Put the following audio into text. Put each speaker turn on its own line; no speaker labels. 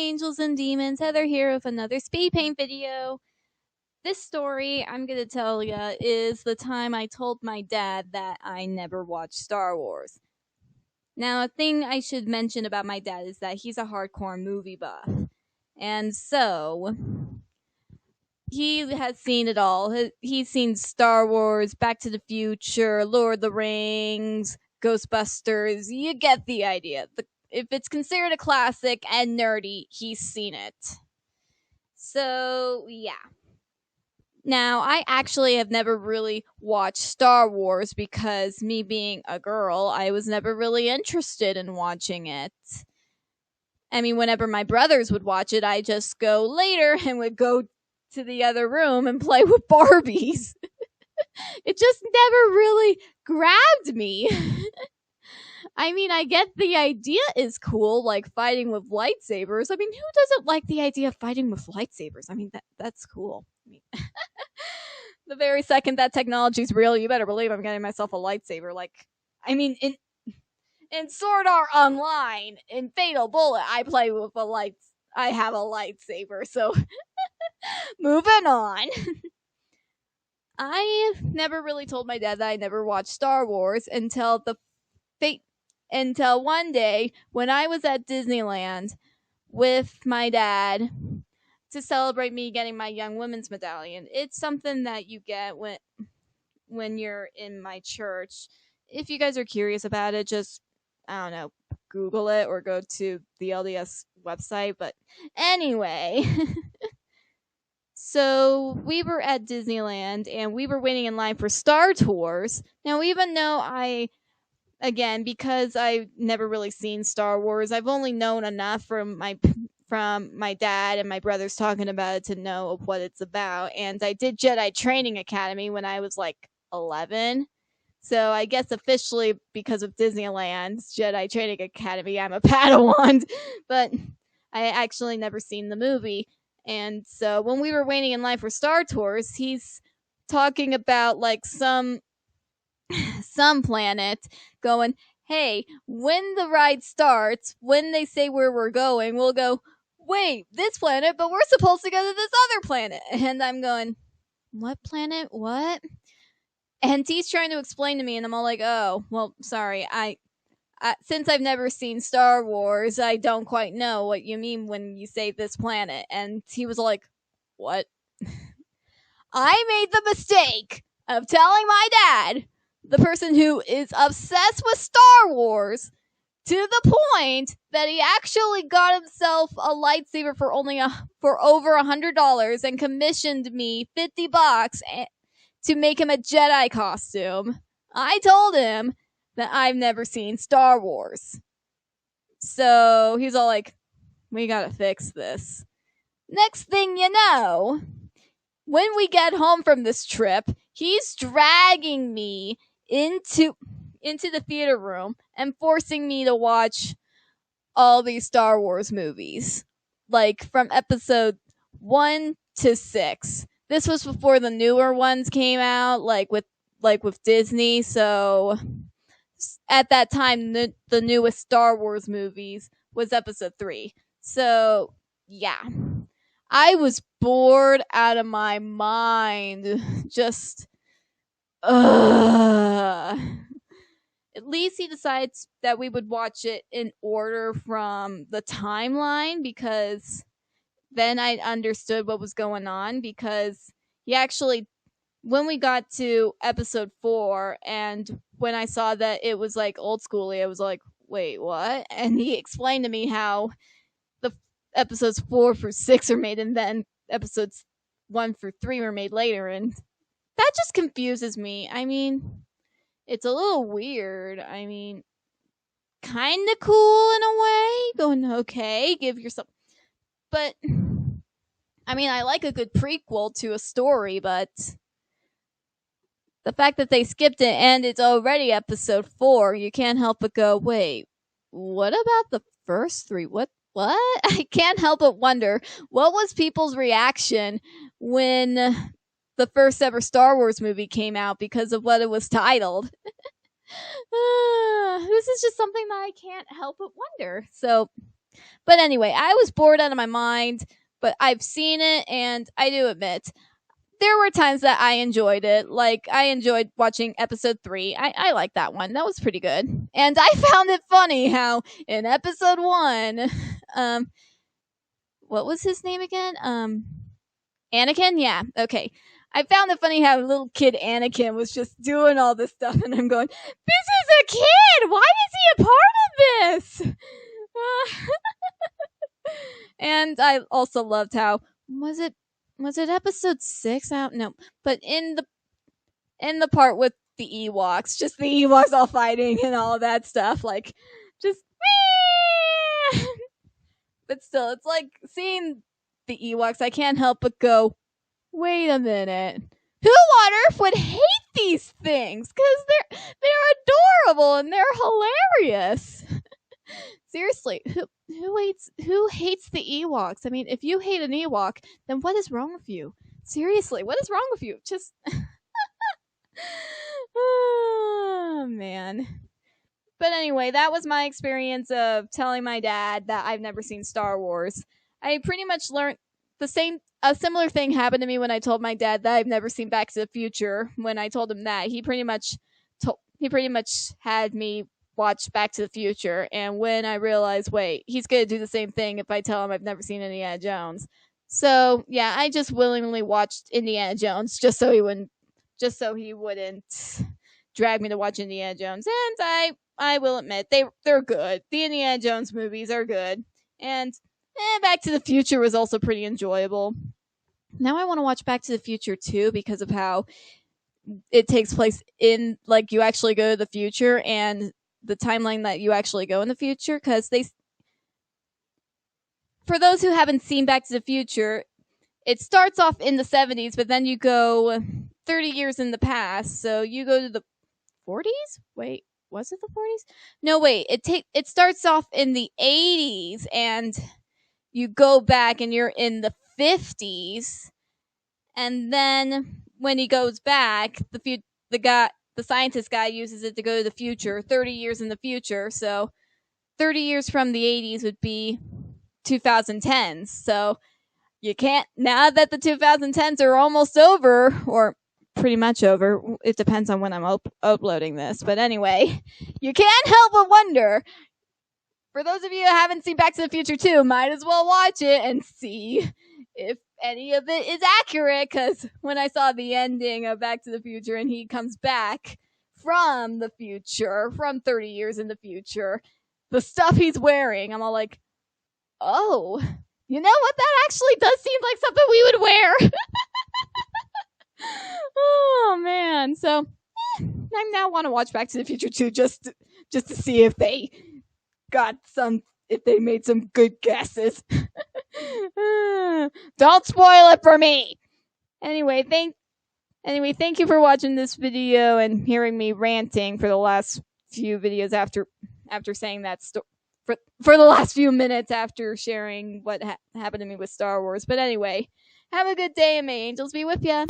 angels and demons. Heather here with another speed paint video. This story I'm going to tell you is the time I told my dad that I never watched Star Wars. Now, a thing I should mention about my dad is that he's a hardcore movie buff. And so, he has seen it all. He's seen Star Wars, Back to the Future, Lord of the Rings, Ghostbusters. You get the idea. If it's considered a classic and nerdy, he's seen it. So, yeah. Now, I actually have never really watched Star Wars because me being a girl, I was never really interested in watching it. I mean, whenever my brothers would watch it, I just go later and would go to the other room and play with Barbies. It just never really grabbed me. I mean, I get the idea is cool, like fighting with lightsabers. I mean, who doesn't like the idea of fighting with lightsabers? I mean, that's cool. I mean, the very second that technology is real, you better believe I'm getting myself a lightsaber. Like, I mean, in Sword Art Online, in Fatal Bullet, I play with I have a lightsaber, so moving on. I never really told my dad that I never watched Star Wars until one day when I was at Disneyland with my dad to celebrate me getting my Young Women's Medallion. It's something that you get when you're in my church. If you guys are curious about it, just, I don't know, Google it or go to the LDS website. But anyway, so we were at Disneyland and we were waiting in line for Star Tours. Now, even though because I've never really seen Star Wars, I've only known enough from my dad and my brothers talking about it to know what it's about. And I did Jedi Training Academy when I was like 11. So I guess officially, because of Disneyland's Jedi Training Academy, I'm a Padawan. But I actually never seen the movie. And so when we were waiting in line for Star Tours, he's talking about like some planet, going, hey, when the ride starts, when they say where we're going, we'll go, wait, this planet, but we're supposed to go to this other planet. And I'm going, what planet? What? And he's trying to explain to me, and I'm all like, oh, well, sorry, I since I've never seen Star Wars, I don't quite know what you mean when you say this planet. And he was like, what? I made the mistake of telling my dad, the person who is obsessed with Star Wars, to the point that he actually got himself a lightsaber for over $100 and commissioned me $50 to make him a Jedi costume. I told him that I've never seen Star Wars. So he's all like, we gotta fix this. Next thing you know, when we get home from this trip, he's dragging me into the theater room and forcing me to watch all these Star Wars movies, like from episode 1 to 6. This was before the newer ones came out, like with Disney. So at that time, the newest Star Wars movies was episode 3. So yeah, I was bored out of my mind. Just at least he decides that we would watch it in order from the timeline, because then I understood what was going on. Because he actually, when we got to episode 4, and when I saw that it was like old schooly, I was like, wait, what? And he explained to me how the episodes 4 through 6 are made, and then episodes 1 through 3 were made later, and that just confuses me. I mean, it's a little weird. I mean, kind of cool in a way. Going, okay, give yourself. But, I mean, I like a good prequel to a story, but the fact that they skipped it and it's already episode 4, you can't help but go, wait, what about the first 3? What? I can't help but wonder, what was people's reaction when the first ever Star Wars movie came out because of what it was titled? This is just something that I can't help but wonder. So But anyway, I was bored out of my mind, but I've seen it, and I do admit there were times that I enjoyed it. Like, I enjoyed watching episode 3. I like that one. That was pretty good. And I found it funny how in episode 1, what was his name again? Anakin? Yeah, okay. I found it funny how little kid Anakin was just doing all this stuff, and I'm going, this is a kid! Why is he a part of this? And I also loved how, was it episode 6 out? No, but in the part with the Ewoks, just the Ewoks all fighting and all that stuff, like, just, but still, it's like seeing the Ewoks, I can't help but go, wait a minute. Who on earth would hate these things? Because they're adorable and they're hilarious. Seriously, who hates the Ewoks? I mean, if you hate an Ewok, then what is wrong with you? Seriously, what is wrong with you? Just oh man. But anyway, that was my experience of telling my dad that I've never seen Star Wars. I pretty much learned a similar thing happened to me when I told my dad that I've never seen Back to the Future. When I told him that, he pretty much had me watch Back to the Future, and when I realized, wait, he's gonna do the same thing if I tell him I've never seen Indiana Jones. So yeah, I just willingly watched Indiana Jones just so he wouldn't drag me to watch Indiana Jones. And I will admit they're good. The Indiana Jones movies are good, and Back to the Future was also pretty enjoyable. Now I want to watch Back to the Future 2 because of how it takes place in, like, you actually go to the future and the timeline that you actually go in the future. Because for those who haven't seen Back to the Future, it starts off in the 70s, but then you go 30 years in the past. So you go to the 40s? Wait, was it the 40s? No, wait. It starts off in the 80s, and you go back and you're in the 50s. And then when he goes back, the scientist guy uses it to go to the future, 30 years in the future. So 30 years from the 80s would be 2010s. So you can't, now that the 2010s are almost over, or pretty much over, it depends on when I'm uploading this. But anyway, you can't help but wonder, for those of you who haven't seen Back to the Future 2, might as well watch it and see if any of it is accurate. Because when I saw the ending of Back to the Future and he comes back from the future, from 30 years in the future, the stuff he's wearing, I'm all like, oh, you know what? That actually does seem like something we would wear. Oh, man. So, I now want to watch Back to the Future 2 just to see if they made some good guesses. Don't spoil it for me. Anyway, thank you for watching this video and hearing me ranting for the last few videos after saying that for the last few minutes after sharing what happened to me with Star Wars. But anyway, have a good day and may angels be with ya.